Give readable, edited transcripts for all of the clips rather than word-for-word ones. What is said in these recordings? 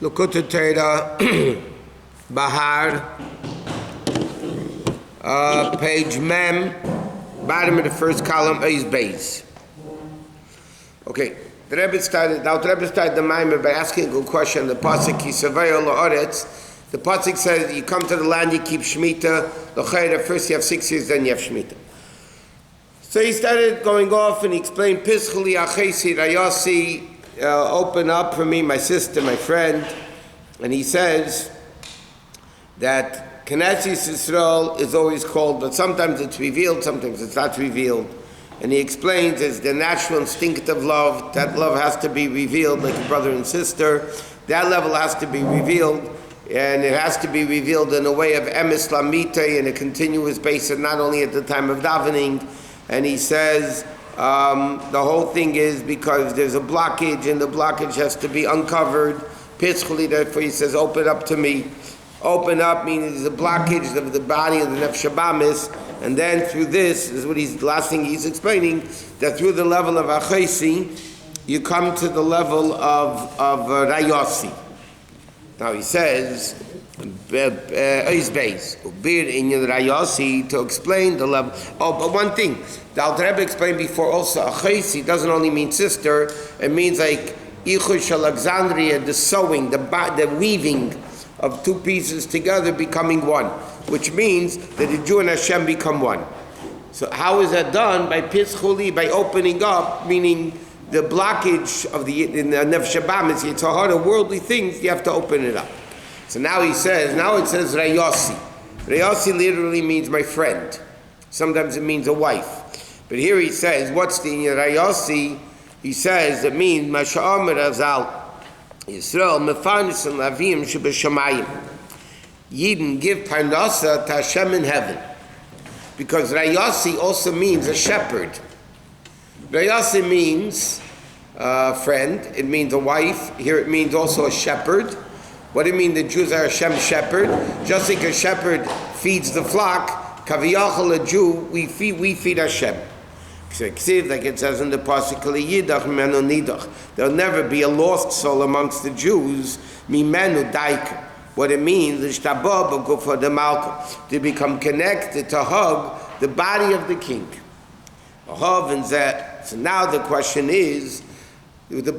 Likkutei, Behar, page Mem, bottom of the first column, is base. Okay, the Rabbi started the Maimer by asking a good question. The Pasuk, Yisavayah La'aretz. The Pasuk says, you come to the land, you keep Shemittah. L'chayra, first you have 6 years, then you have Shemittah. So he started going off and he explained, Pischuli Achesi Rayasi, open up for me, my sister, my friend. And he says that Knesset Yisrael is always called, but sometimes it's revealed, sometimes it's not revealed. And he explains it's the natural instinctive love. That love has to be revealed like a brother and sister. That level has to be revealed, and it has to be revealed in a way of emes lamite, in a continuous basis, not only at the time of davening. And he says the whole thing is because there's a blockage, and the blockage has to be uncovered. Pischuli, therefore he says, open up to me. Open up meaning there's a blockage of the body of the nefesh habamis, and then through this is what the last thing he's explaining, that through the level of achesi, you come to the level of rayasi. Now he says, is base ubir in rayasi, to explain the level. Oh, but one thing the Alter Rebbe explained before also, achesi doesn't only mean sister, it means like ichush Alexandria, the sewing, the weaving of two pieces together becoming one, which means that the Jew and Hashem become one. So how is that done? By pischuli, by opening up, meaning the blockage of the nefesh habamis, it's a hard of worldly things, you have to open it up. So now it says rayasi. Rayasi literally means my friend. Sometimes it means a wife. But here he says, what's the rayasi? He says it means masha'amar azal Yisrael mefarnis and lavim shebeshamayim. Yidden give parnasa to Hashem in heaven, because rayasi also means a shepherd. Rayasi means friend. It means a wife. Here it means also a shepherd. What do you mean the Jews are Hashem's shepherd? Just like a shepherd feeds the flock, kaviyachol a Jew, we feed Hashem. Like it says in the Parshat, there'll never be a lost soul amongst the Jews. Mimenu daika. What it means is to become connected, to hug the body of the king. So now the question is, the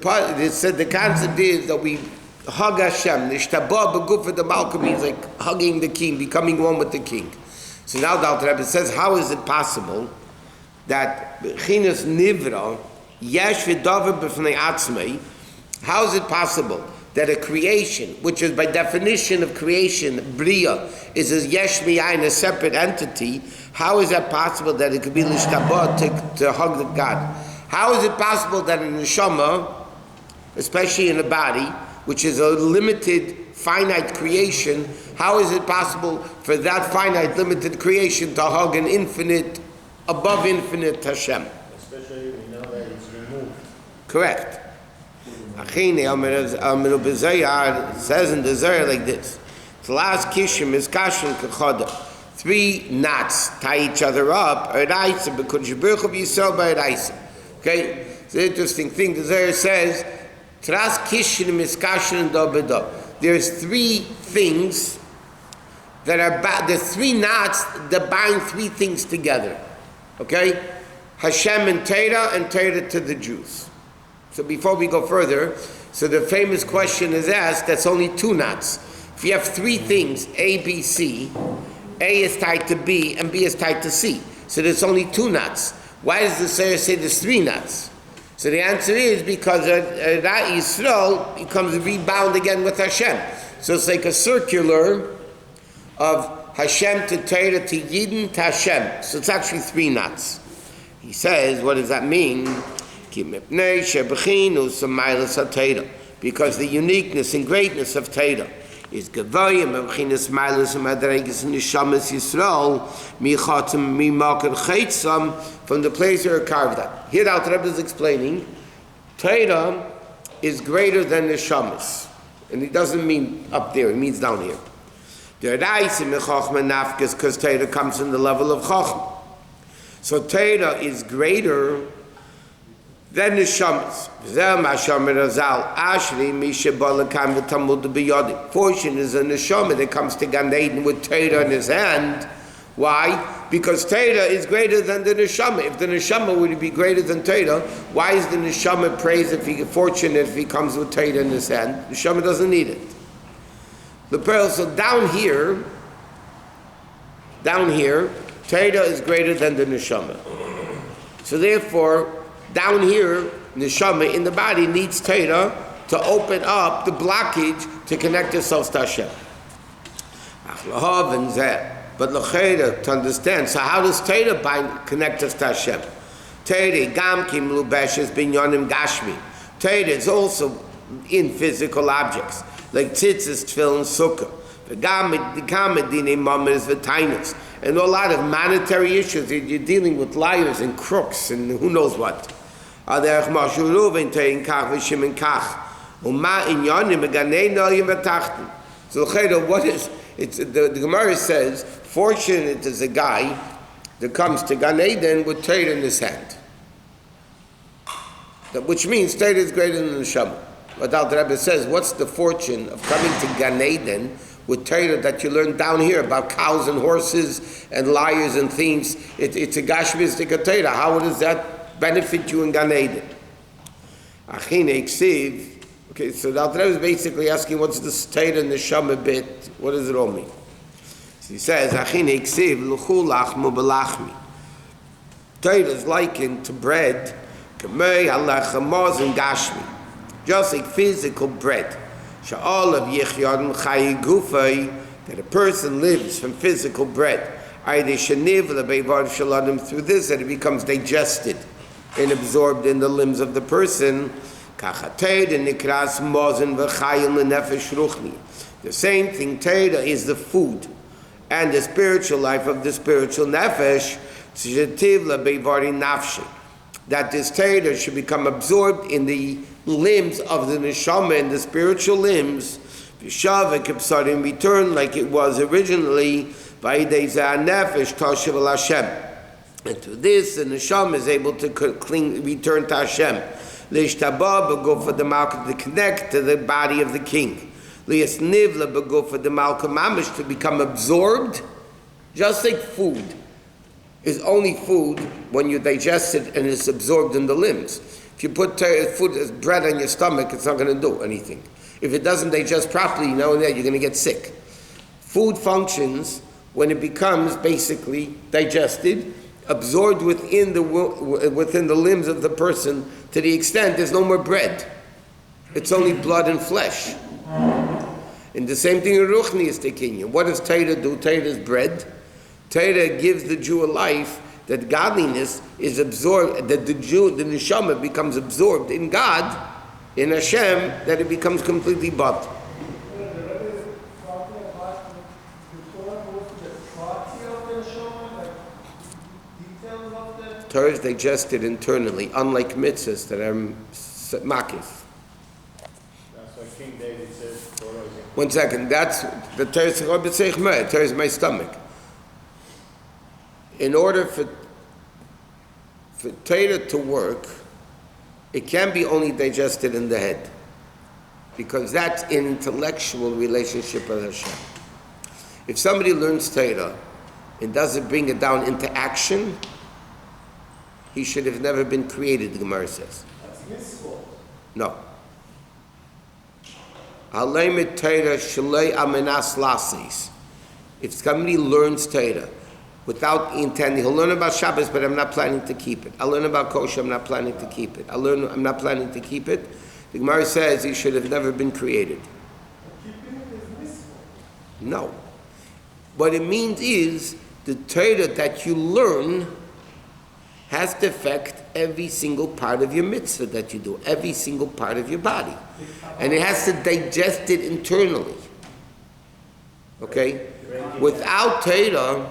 concept is that we hug Hashem. The means like hugging the king, becoming one with the king. So now the Alter Rebbe says, how is it possible that Bechinas Nivra, Yesh V'Davar B'fnei Atzmei, how is it possible that a creation, which is by definition of creation, Bria, is a Yesh Mi'ayin, a separate entity, how is that possible that it could be L'shtabah to hug the God? How is it possible that a neshama, especially in a body, which is a limited, finite creation, how is it possible for that finite, limited creation to hug an infinite, above infinite Hashem? Especially we know that it's removed. Correct. Says in the Zohar like this: Tlas kishim is kashin kachada. 3 knots tie each other up. Okay, it's an interesting thing. The Zohar says, Tlas kishim is kashin da. There's 3 things that are the 3 knots that bind 3 things together. Okay, Hashem and Torah to the Jews. So before we go further, so the famous question is asked, that's only 2 knots. If you have 3 things, A, B, C, A is tied to B and B is tied to C. So there's only 2 knots. Why does the Zohar say there's 3 knots? So the answer is because Yisrael becomes rebound again with Hashem. So it's like a circular of Hashem to Torah to Yidden to Hashem. So it's actually 3 knots. He says, what does that mean? Because the uniqueness and greatness of Torah is Gavayim of Chinas Milas and Madregas and Neshamas Yisrael Michatim Mimakar Chaitzam, from the place where it carved out. Here the Alter Rebbe is explaining Torah is greater than Neshamas, and it doesnn't mean up there, it means down here. The Reis in Chachma Nafkas, because Torah comes from the level of Chachma. So Torah is greater Then the shamas. Fortune is a neshama that comes to Gan Eden with Torah in his hand. Why? Because Torah is greater than the neshama. If the neshama would be greater than Torah, why is the neshama praised if he fortunate if he comes with Torah in his hand? The neshama doesn't need it. The pearl. So down here, Torah is greater than the neshama. So therefore, down here, neshama in the body needs Torah to open up the blockage to connect yourselves to Hashem. But l'cheira, to understand, so how does Torah connect us to Hashem? Torah gam kim lubeshes binyonim gashmi. Torah is also in physical objects, like tzitzis, tefillin, sukkah. And a lot of monetary issues, you're dealing with liars and crooks and who knows what. So what is, the Gemara says, fortunate is a guy that comes to Gan Eden with Torah in his hand. Which means Torah is greater than the Neshama. But the Rabbi says, what's the fortune of coming to Gan Eden with Torah that you learn down here about cows and horses and liars and thieves? It's a Gashmistic Torah. How does that benefit you in Gan Eden? Okay, so the Rabbi is basically asking, what's the Torah and the Neshama bit? What does it all mean? So he says, Torah is likened to bread, just like physical bread. That a person lives from physical bread. Through this, that it becomes digested and absorbed in the limbs of the person. The same thing, Torah is the food and the spiritual life of the spiritual nefesh, that this Torah should become absorbed in the limbs of the neshama and the spiritual limbs, and return like it was originally, and to this the neshama is able to return to Hashem, go for the malchus to connect to the body of the king, go for the malchus mamish to become absorbed, just like food is only food when you digest it and it's absorbed in the limbs. If you put food as bread on your stomach, it's not going to do anything. If it doesn't digest properly, you're going to get sick. Food functions when it becomes basically digested, absorbed within the limbs of the person, to the extent there's no more bread. It's only blood and flesh. And the same thing in Ruchni is taking you. What does Torah do? Torah is bread. Torah gives the Jew a life that godliness is absorbed, that the neshama becomes absorbed in God, in Hashem, that it becomes completely bought. Torah is digested internally, unlike mitzvahs that are makif. That's why King David says Torah is... 1 second, that's the Torah is my stomach. In order for Torah to work, it can be only digested in the head, because that's an intellectual relationship with Hashem. If somebody learns Torah and doesn't bring it down into action, he should have never been created, the Gemara says. That's useful. No. If somebody learns Torah without intending, he'll learn about Shabbos, but I'm not planning to keep it. I'll learn about kosher, I'm not planning to keep it. I'm not planning to keep it. The Gemara says he should have never been created. Keeping it is useful. No. What it means is the Torah that you learn has to affect every single part of your mitzvah that you do, every single part of your body. And it has to digest it internally. Okay? Without Torah,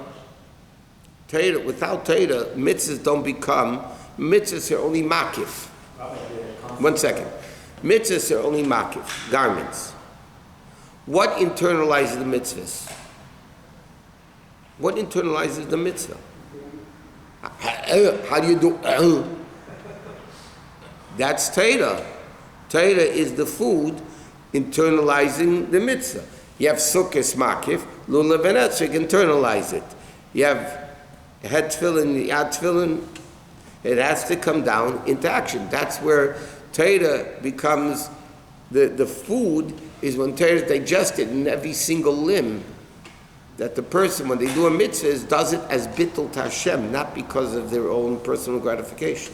mitzvahs don't become, mitzvahs are only makif. 1 second. Mitzvahs are only makif, garments. What internalizes the mitzvahs? What internalizes the mitzvah? How do you do? That's Torah. Torah is the food internalizing the mitzvah. You have sukkos makif, lulav and etzrik, internalize it. You have het tefillin, yad tefillin, it has to come down into action. That's where Torah becomes, the food is when Torah is digested in every single limb, that the person, when they do a mitzvah, does it as bittul to Hashem, not because of their own personal gratification.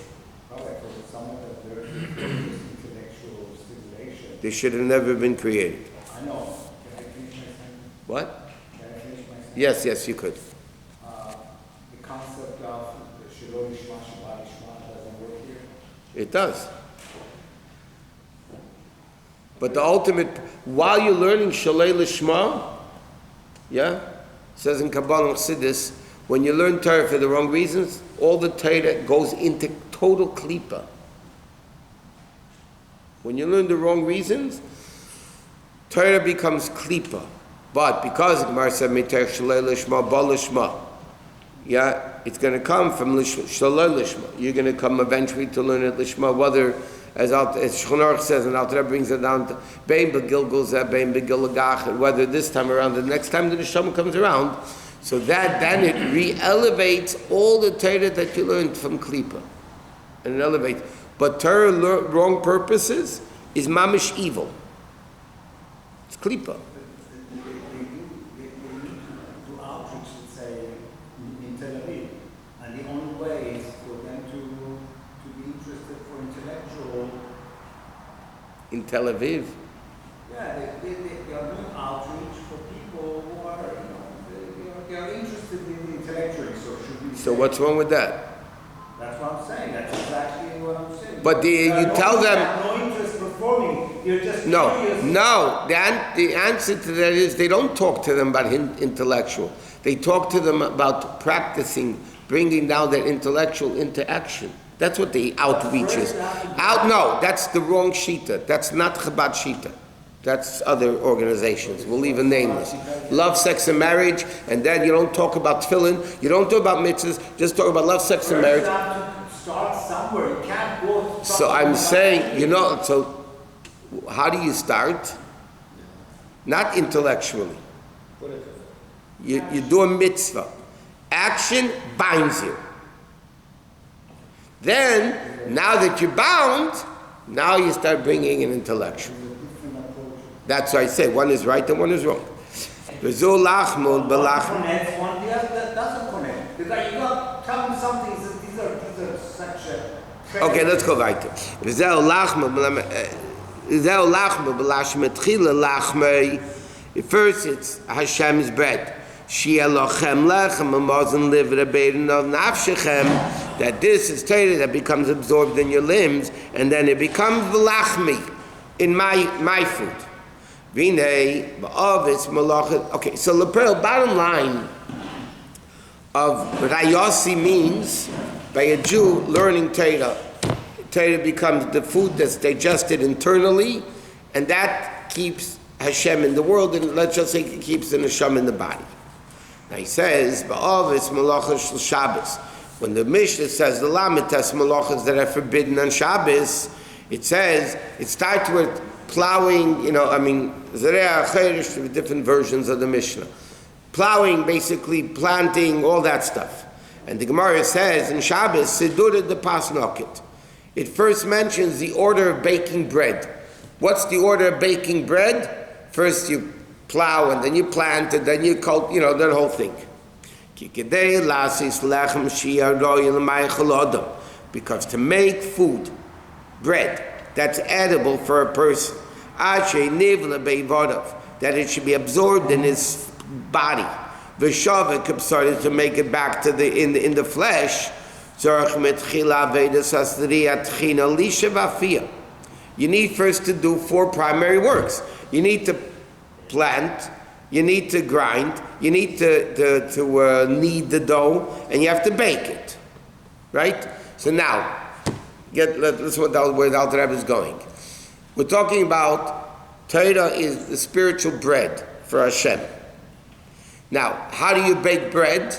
They should have never been created. I know. Can I finish my sentence? What? Can I finish my sentence? Yes, you could. The concept of Shelo Lishma Shabbat Lishma doesn't work here. It does. But the ultimate, while you're learning Shalei Lishma, yeah, it says in Kabbalah and Chassidus, when you learn Torah for the wrong reasons, all the Torah goes into total klipa. When you learn the wrong reasons, Torah becomes klipa. But because the Gemara said, Mitech Shalei Lishma, Ba Lishma, yeah, it's going to come from Shalei Lishma. You're going to come eventually to learn it Lishma, whether, as Shulchan Aruch says, and Alter Rebbe brings it down to Bein Begil Gozeh, Bein Begil Lagach, and whether this time around, the next time the Neshama comes around, so that then it re-elevates all the Torah that you learned from klipa. And it elevates. But Torah wrong purposes is mamish evil. It's klipa. They do outreach, let's say, in Tel Aviv. And the only way is for them to be interested for intellectual. In Tel Aviv. Yeah, they are doing outreach for people who are, they are interested in intellectually. So should we So say, what's wrong with that? That's what I'm saying. That's exactly what I'm saying. But you tell them... have no interest performing. You're just No. curious. The answer to that is they don't talk to them about intellectual. They talk to them about practicing, bringing down their intellectual into action. That's what the outreach is. No, that's the wrong shita. That's not Chabad shita. That's other organizations. We'll leave it nameless. Love, sex, and marriage, and then you don't talk about tefillin. You don't talk about mitzvahs. Just talk about love, sex, and marriage. You have to start somewhere. You can't go. So I'm saying, so how do you start? Not intellectually. You do a mitzvah. Action binds you. Then, now that you're bound, now you start bringing in intellectual. That's why I say one is right and one is wrong. One connects, one the other doesn't connect. Because you got tell them something. These are such a. Okay, let's go weiter. First, it's Hashem's bread. That this is Torah that becomes absorbed in your limbs, and then it becomes v'lachmi in my food. Okay, so the bottom line of Rayasi means by a Jew learning Torah, Torah becomes the food that's digested internally, and that keeps Hashem in the world, and let's just say it keeps the Neshama in the body. Now he says, Ba'avis malachas Shabbos. When the Mishnah says the lamites malachas that are forbidden on Shabbos, it says, it starts with plowing, Zereh HaCheresh, different versions of the Mishnah. Plowing, basically planting, all that stuff. And the Gemara says in Shabbos, Sidura de Pasnokit. It first mentions the order of baking bread. What's the order of baking bread? First you plow, and then you plant, and then you cultivate, that whole thing. Because to make food, bread, that's edible for a person, that it should be absorbed in his body. V'shavik to make it back to in the flesh. You need first to do 4 primary works. You need to plant, you need to grind, you need to knead the dough, and you have to bake it. Right? So now, let's where the Alter Rebbe is going. We're talking about Torah is the spiritual bread for Hashem. Now, how do you bake bread?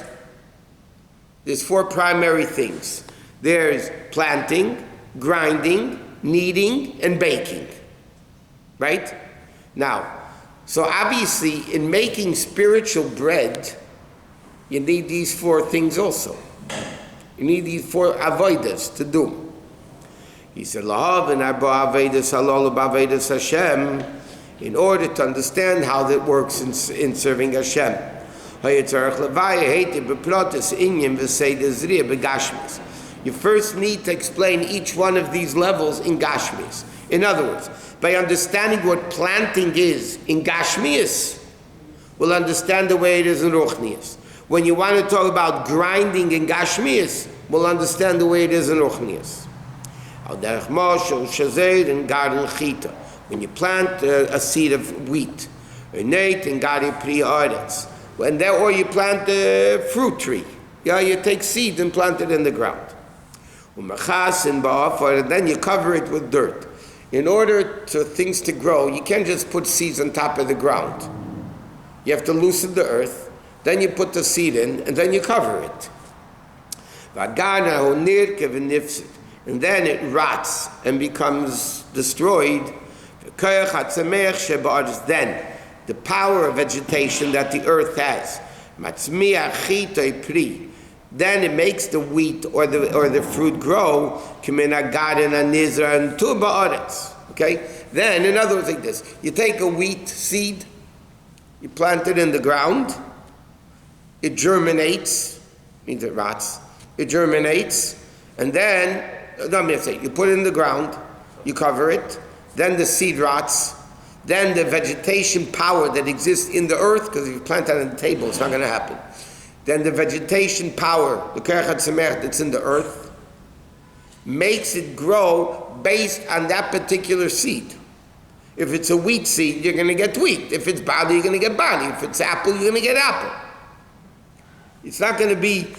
There's 4 primary things. There's planting, grinding, kneading, and baking. Right? Now, so obviously, in making spiritual bread, you need these 4 things also. You need these 4 avodas to do. He said, "Lahav and arba avodas halol b'avodas Hashem," in order to understand how that works in serving Hashem. You first need to explain each one of these levels in Gashmis. In other words, by understanding what planting is in Gashmis, we'll understand the way it is in Ruchnius. When you want to talk about grinding in Gashmis, we'll understand the way it is in Ruchnius. When you plant a seed of wheat, or you plant a fruit tree, you take seed and plant it in the ground. And then you cover it with dirt. In order for things to grow, you can't just put seeds on top of the ground. You have to loosen the earth, then you put the seed in, and then you cover it. And then it rots and becomes destroyed. Then the power of vegetation that the earth has, then it makes the wheat or the fruit grow. Okay? Then, in other words, like this: you take a wheat seed, you plant it in the ground, it germinates, means it rots. It germinates, and then you put it in the ground, you cover it. Then the seed rots. Then the vegetation power that exists in the earth, because if you plant that on the table, it's not going to happen. Then the vegetation power, the kerchat semech that's in the earth, makes it grow based on that particular seed. If it's a wheat seed, you're going to get wheat. If it's barley, you're going to get barley. If it's apple, you're going to get apple. It's not going to be,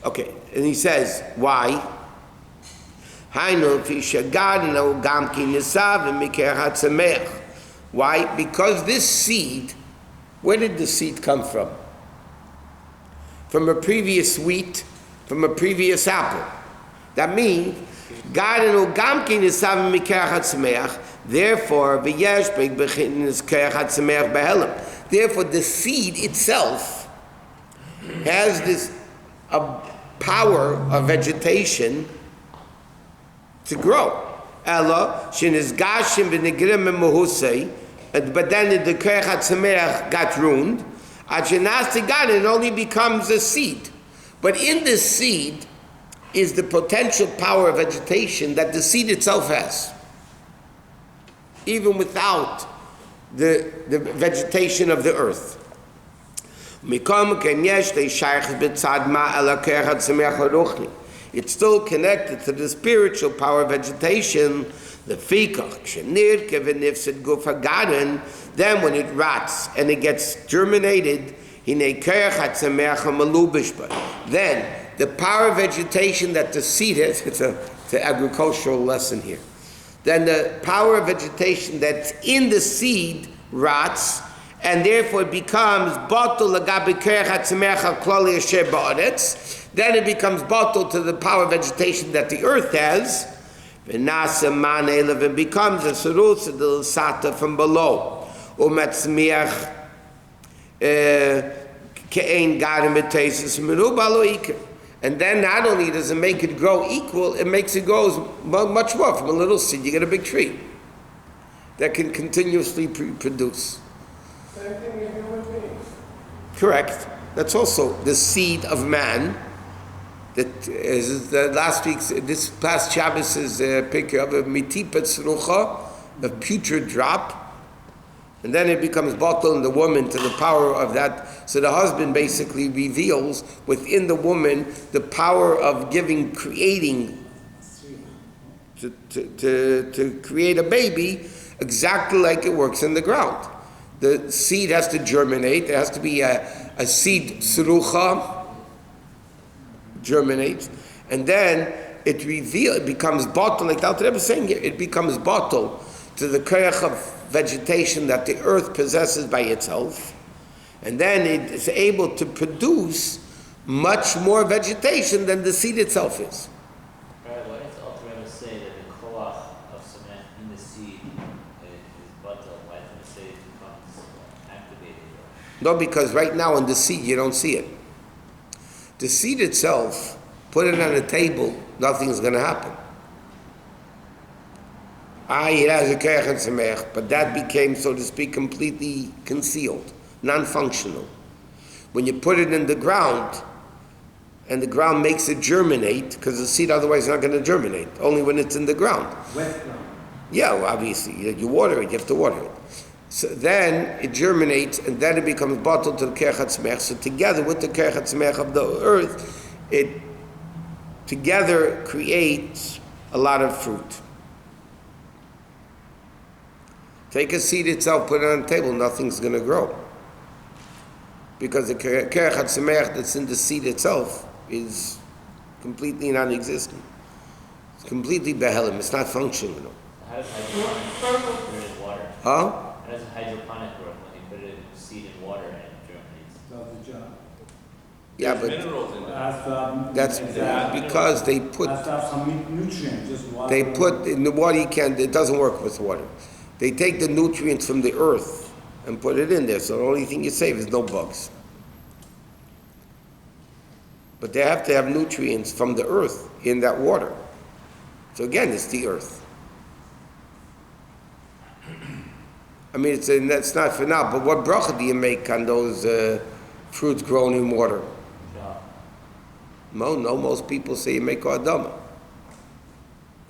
okay. And he says, why? Why? Because this seed, where did the seed come from? From a previous wheat, from a previous apple. That means, therefore, therefore the seed itself has this power of vegetation to grow. But then the kerchat semech got ruined. It only becomes a seed. But in this seed is the potential power of vegetation that the seed itself has, even without the vegetation of the earth. It's still connected to the spiritual power of vegetation. The then when it rots and it gets germinated, then the power of vegetation that the seed has, it's an agricultural lesson here. Then the power of vegetation that's in the seed rots, and therefore it becomes bottle then it becomes bottled to the power of vegetation that the earth has. It becomes a sata from below. And then not only does it make it grow equal, it makes it grow much more. From a little seed, you get a big tree that can continuously produce. Same thing with human beings. Correct. That's also the seed of man. That is last week's, this past Shabbos is a picture of a mitipet srucha, a putrid drop, and then it becomes bottled in the woman to the power of that. So the husband basically reveals within the woman the power of creating, to create a baby exactly like it works in the ground. The seed has to germinate. There has to be a seed srucha, germinates, and then it becomes bottled, like the Alter Rebbe is saying here, it becomes bottled to the koach of vegetation that the earth possesses by itself, and then it is able to produce much more vegetation than the seed itself is. Right, why does the Alter Rebbe say that the koach of No, because right now in the seed you don't see it. The seed itself, put it on a table, nothing's going to happen. It has a kerech and semech, but that became, so to speak, completely concealed, non-functional. When you put it in the ground, and the ground makes it germinate, because the seed otherwise is not going to germinate, only when it's in the ground. Wet ground. Yeah, well, obviously, you water it, you have to water it. So then it germinates, and then it becomes bottled to the kerech hatzmech. So together with the kerech hatzmech of the earth, it together creates a lot of fruit. Take a seed itself, put it on the table, nothing's going to grow. Because the kerech hatzmech that's in the seed itself is completely non-existent. It's completely behelim, it's not functional. How does hydroponic put it in water? Huh? How does hydroponic work when you put it in seed in water and it germinates? Does the job. Yeah, There's but minerals in there. that's because they put Has to have some nutrients, just water. they put in the water. You can't. It doesn't work with water. They take the nutrients from the earth and put it in there. So the only thing you save is no bugs. But they have to have nutrients from the earth in that water. So again, it's the earth. I mean, that's not for now. But what bracha do you make on those fruits grown in water? Yeah. No, most people say you make adama.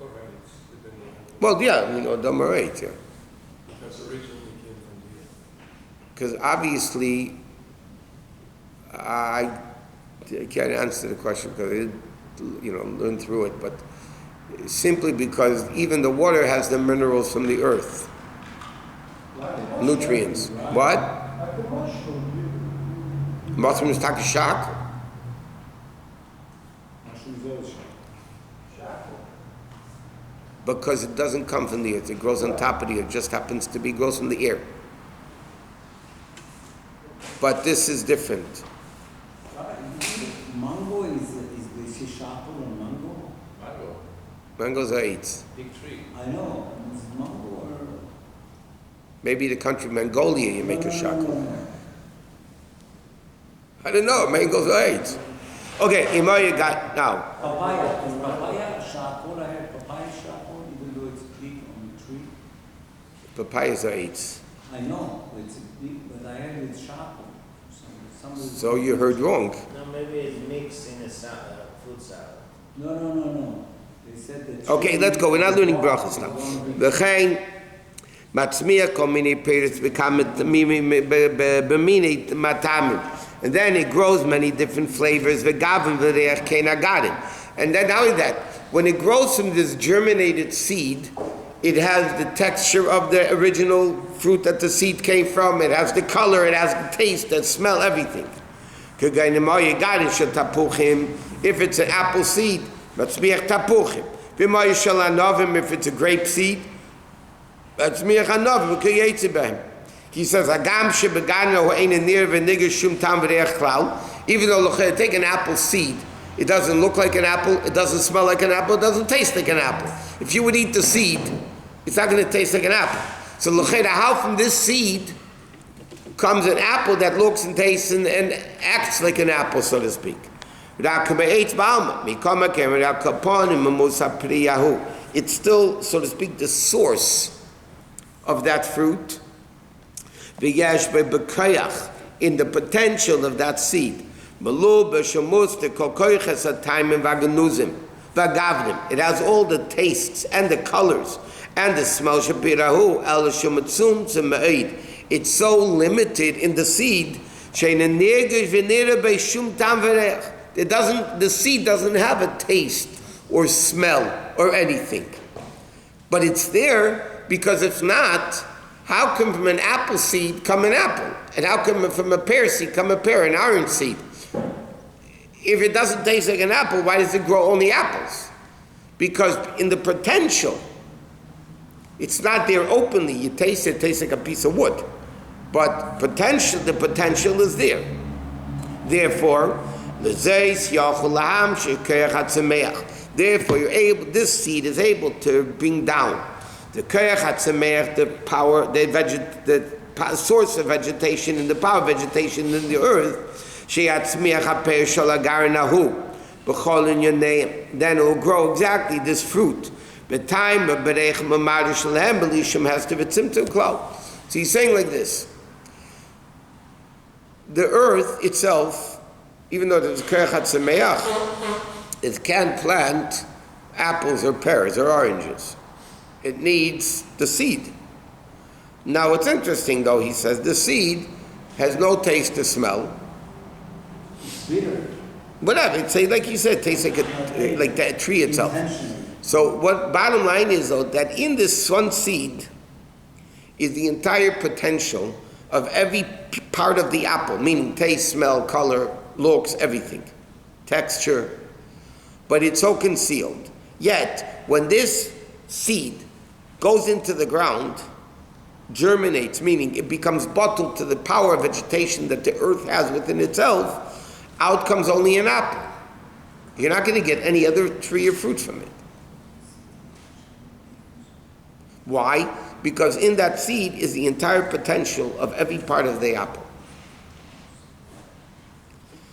All right, it's depending on- Well, yeah, adama right, yeah. Because originally came from the Because obviously, I can't answer the question because I didn't, learn through it, but simply because even the water has the minerals from the earth, nutrients. What? Mushroom is takashak? Because it doesn't come from the earth, it grows on top of the earth, just happens to be grows from the air. But this is different. Mango is the shapul or mango? mango, Mangoes are eights. big tree. I know, is mango or? Maybe the country Mongolia you make a shakal. No. I don't know, mangoes are eights. Okay, Imaya got, now, Papaya, is papaya shapul? I heard papaya shapul, even though it's big on the tree. papayas are eights. I know, it's big, but I heard it's shapul. So you heard wrong. No, maybe it's mixed in a fruit salad. No. They said that. Okay, let's go. We're not learning brachas now. V'chein matzmiach kol minei peiros b'kamet b'minei matamim. And then it grows many different flavors. V'gavim v'reach kein agadim. And then not only that, when it grows from this germinated seed, it has the texture of the original fruit that the seed came from. It has the color, it has the taste, the smell, everything. If it's an apple seed, matzmiach tapuchim. If it's a grape seed, matzmiach anovim. He says, even though take an apple seed, it doesn't look like an apple, it doesn't smell like an apple, it doesn't taste like an apple. If you would eat the seed, it's not going to taste like an apple. So how from this seed comes an apple that looks and tastes and acts like an apple, so to speak. It's still, so to speak, the source of that fruit in the potential of that seed. It has all the tastes and the colors and the smell. It's so limited in the seed. The seed doesn't have a taste or smell or anything. But it's there because if not, how can from an apple seed come an apple? And how can from a pear seed come a pear, an orange seed? If it doesn't taste like an apple, why does it grow only apples? Because in the potential, it's not there openly. You taste it, it tastes like a piece of wood. But the potential is there. Therefore, this seed is able to bring down the kerech hatzameach, the power, the source of vegetation and the power of vegetation in the earth, sheyatzmiach haper shalagar nahu, b'chol in your name, then it will grow exactly this fruit. B'time b'berech mamar shalem b'lishim has to be tzimtzum klal. So he's saying like this: the earth itself, even though there's kerchat semeach, it can't plant apples or pears or oranges. It needs the seed. Now what's interesting though, he says, the seed has no taste or smell. It's bitter. Whatever, it's like you said, it tastes like that tree itself. So what bottom line is though, that in this one seed is the entire potential of every part of the apple, meaning taste, smell, color, looks, everything, texture, but it's so concealed. Yet, when this seed goes into the ground, germinates, meaning it becomes bottled to the power of vegetation that the earth has within itself, out comes only an apple. You're not going to get any other tree or fruit from it. Why? Because in that seed is the entire potential of every part of the apple.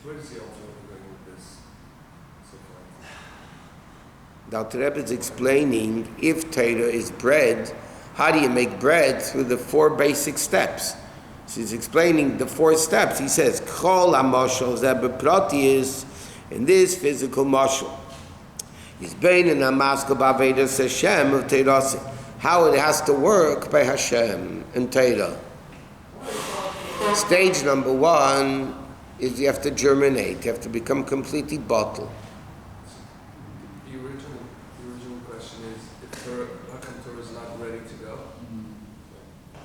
Where is the ultimate going with this? So far? Now, the Rebbe is explaining if Torah is bread, how do you make bread? Through the 4 basic steps. So he's explaining the 4 steps. He says, Chol ha-moshel is in this physical moshel. He's bein in ha-maskal b'avedas Hashem of Torah. How it has to work by Hashem and Torah. Stage number 1 is you have to germinate. You have to become completely bottled. The original question is, if Torah, how come Torah is not ready to go?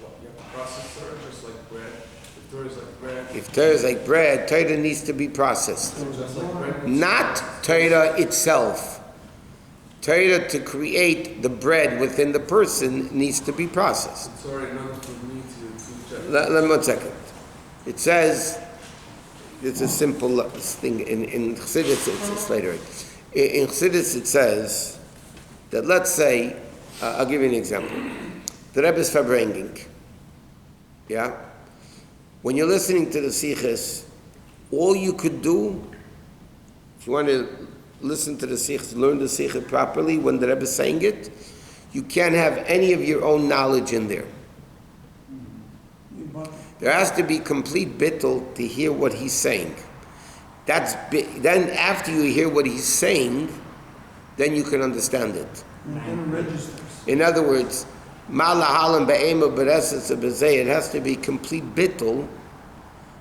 What, you have to process Torah just like bread? If Torah is like bread... If Torah is like bread, Torah needs to be processed. Just like bread... Not Torah itself. Torah to create the bread within the person needs to be processed. It's already enough for me to check. Let me 1 second. It says, it's a simple thing, in Chassidus, it's later. In Chassidus it says that, let's say, I'll give you an example. The Rebbe is verbringing. Yeah? When you're listening to the Sichos, all you could do, if you want to listen to the Sichos, learn the Sichos properly, when the Rebbe is saying it, you can't have any of your own knowledge in there. There has to be complete bittul to hear what he's saying. Then after you hear what he's saying, then you can understand it. In other words, it has to be complete bittul,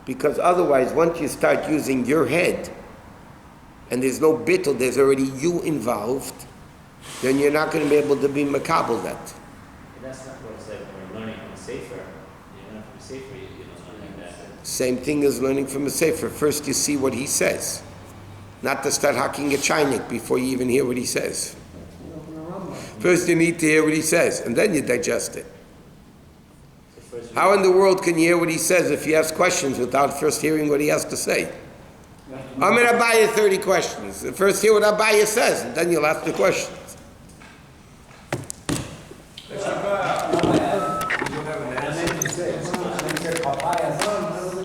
because otherwise once you start using your head, and there's no bittul, there's already you involved, then you're not going to be able to be makabel that. But that's not what I said when you're learning from a sefer. You learn from a sefer, you don't learn like that. Same thing as learning from a sefer. First you see what he says. Not to start hacking a chaynik before you even hear what he says. First you need to hear what he says, and then you digest it. How in the world can you hear what he says if you ask questions without first hearing what he has to say? I'm going to buy you 30 questions. First hear what Abaya says, and then you'll ask the questions.